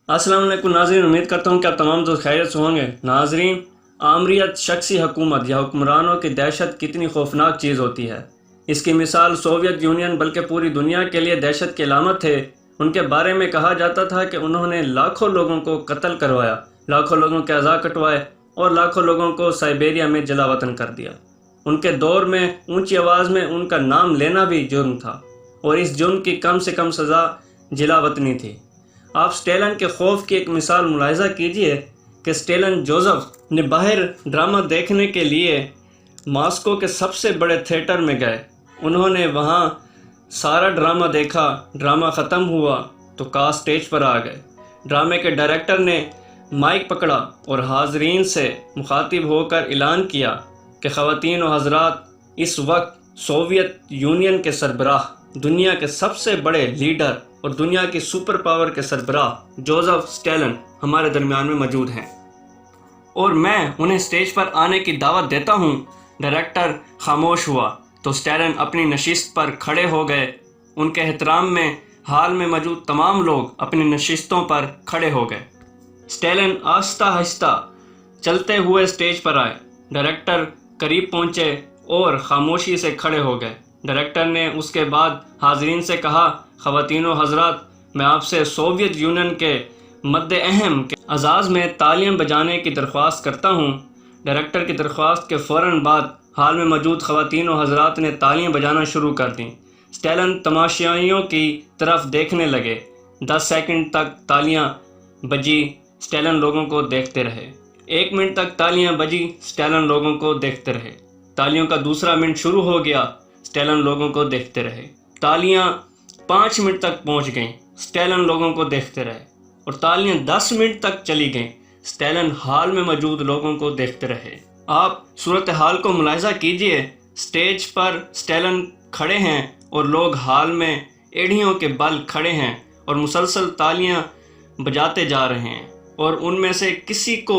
अस्सलाम वालेकुम नाज़रीन, उम्मीद करता हूँ कि आप तमाम दोस्त खैरियत से होंगे। नाज़रीन, आमरीत शख्सी हुकूमत या हुक्मरानों की दहशत कितनी खौफनाक चीज़ होती है। इसकी मिसाल सोवियत यूनियन बल्कि पूरी दुनिया के लिए दहशत की अलामत थे। उनके बारे में कहा जाता था कि उन्होंने लाखों लोगों को कत्ल करवाया, लाखों लोगों के अज़ा कटवाए और लाखों लोगों को साइबेरिया में जला वतन कर दिया। उनके दौर में ऊंची आवाज़ में उनका नाम लेना भी जुर्म था और इस जुर्म की कम से कम सज़ा जला वतनी थी। आप स्टेलिन के खौफ की एक मिसाल मुलाहिज़ा कीजिए कि स्टेलिन जोसेफ ने बाहर ड्रामा देखने के लिए मॉस्को के सबसे बड़े थिएटर में गए। उन्होंने वहाँ सारा ड्रामा देखा, ड्रामा ख़त्म हुआ तो कास्ट स्टेज पर आ गए। ड्रामे के डायरेक्टर ने माइक पकड़ा और हाज़रीन से मुखातिब होकर ऐलान किया कि ख़वातीन व हज़रात, इस वक्त सोवियत यूनियन के सरबराह, दुनिया के सबसे बड़े लीडर और दुनिया की सुपर पावर के सरबराह जोसेफ स्टेलिन हमारे दरमियान में मौजूद हैं और मैं उन्हें स्टेज पर आने की दावत देता हूँ। डायरेक्टर खामोश हुआ तो स्टेलिन अपनी नशिस्त पर खड़े हो गए। उनके एहतराम में हाल में मौजूद तमाम लोग अपनी नशिस्तों पर खड़े हो गए। स्टेलिन आहिस्ता आहिस्ता चलते हुए स्टेज पर आए। डायरेक्टर करीब पहुँचे और खामोशी से खड़े हो गए। डायरेक्टर ने उसके बाद हाज़रीन से कहा, ख़वातीन व हज़रात, मैं आपसे सोवियत यूनियन के मद्दे अहम के अज़ाज़ में तालियां बजाने की दरख्वास्त करता हूँ। डायरेक्टर की दरख्वास्त के फ़ौरन बाद हाल में मौजूद ख़वातीन व हज़रात ने तालियां बजाना शुरू कर दी। स्टेलिन तमाशाइयों की तरफ देखने लगे। 10 सेकंड तक तालियां बजी, स्टेलिन लोगों को देखते रहे। 1 मिनट तक तालियां बजी, स्टेलिन लोगों को देखते रहे। तालियों का दूसरा मिनट शुरू हो गया, स्टेलिन लोगों को देखते रहे। तालियां 5 मिनट तक पहुंच गईं, स्टेलिन लोगों को देखते रहे और तालियां 10 मिनट तक चली गईं, स्टेलिन हाल में मौजूद लोगों को देखते रहे। आप सूरत हाल को मुलाहिज़ा कीजिए। स्टेज पर स्टेलिन खड़े हैं और लोग हाल में एड़ियों के बल खड़े हैं और मुसलसल तालियां बजाते जा रहे हैं और उनमें से किसी को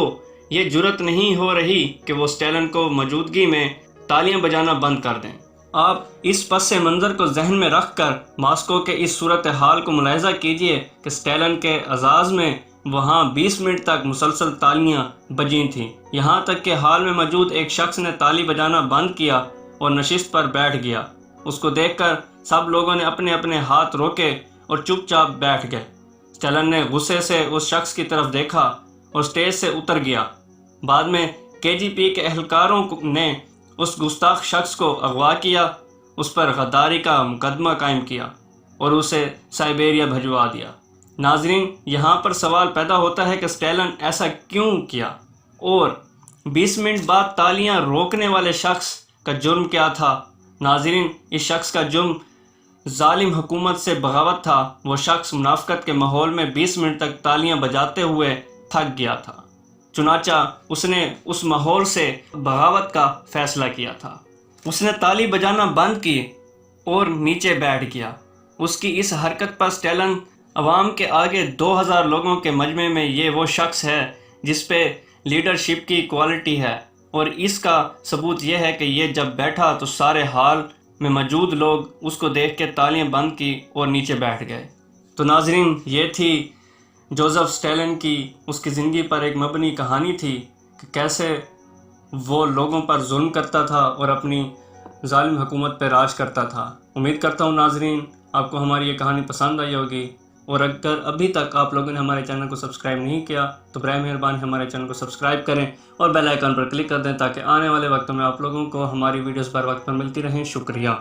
ये जुर्रत नहीं हो रही कि वो स्टेलिन को मौजूदगी में तालियां बजाना बंद कर दें। आप इस पस मंज़र को जहन में रख कर मॉस्को के इस सूरत हाल को मुलाहिज़ा कीजिए कि स्टेलिन के एजाज़ में वहाँ 20 मिनट तक मुसलसल तालियां बजी थीं। यहाँ तक कि हाल में मौजूद एक शख्स ने ताली बजाना बंद किया और नशिस्त पर बैठ गया। उसको देखकर सब लोगों ने अपने अपने हाथ रोके और चुपचाप बैठ गए। स्टेलिन ने गुस्से से उस शख्स की तरफ देखा और स्टेज से उतर गया। बाद में KGB के एहलकारों ने उस गुस्ताख शख्स को अगवा किया, उस पर गद्दारी का मुकदमा कायम किया और उसे साइबेरिया भिजवा दिया। नाजरीन, यहाँ पर सवाल पैदा होता है कि स्टेलिन ऐसा क्यों किया और 20 मिनट बाद तालियां रोकने वाले शख्स का जुर्म क्या था। नाजरीन, इस शख्स का जुर्म जालिम हुकूमत से बगावत था। वो शख्स मुनाफिकत के माहौल में 20 मिनट तक तालियां बजाते हुए थक गया था, चुनाचा उसने उस माहौल से बगावत का फ़ैसला किया था। उसने ताली बजाना बंद की और नीचे बैठ गया। उसकी इस हरकत पर स्टेलिन अवाम के आगे 2000 लोगों के मजमे में ये वो शख्स है जिस पे लीडरशिप की क्वालिटी है और इसका सबूत यह है कि ये जब बैठा तो सारे हाल में मौजूद लोग उसको देख के तालियां बंद की और नीचे बैठ गए। तो नाजरीन, ये थी जोसेफ स्टेलिन की, उसकी ज़िंदगी पर एक मबनी कहानी थी कि कैसे वो लोगों पर जुल्म करता था और अपनी जालिम हुकूमत पर राज करता था। उम्मीद करता हूँ नाजरीन आपको हमारी ये कहानी पसंद आई होगी और अगर अभी तक आप लोगों ने हमारे चैनल को सब्सक्राइब नहीं किया तो बराए मेहरबानी हमारे चैनल को सब्सक्राइब करें और बेल आइकन पर क्लिक कर दें ताकि आने वाले वक्तों में आप लोगों को हमारी वीडियोस बर वक्त पर मिलती रहें। शुक्रिया।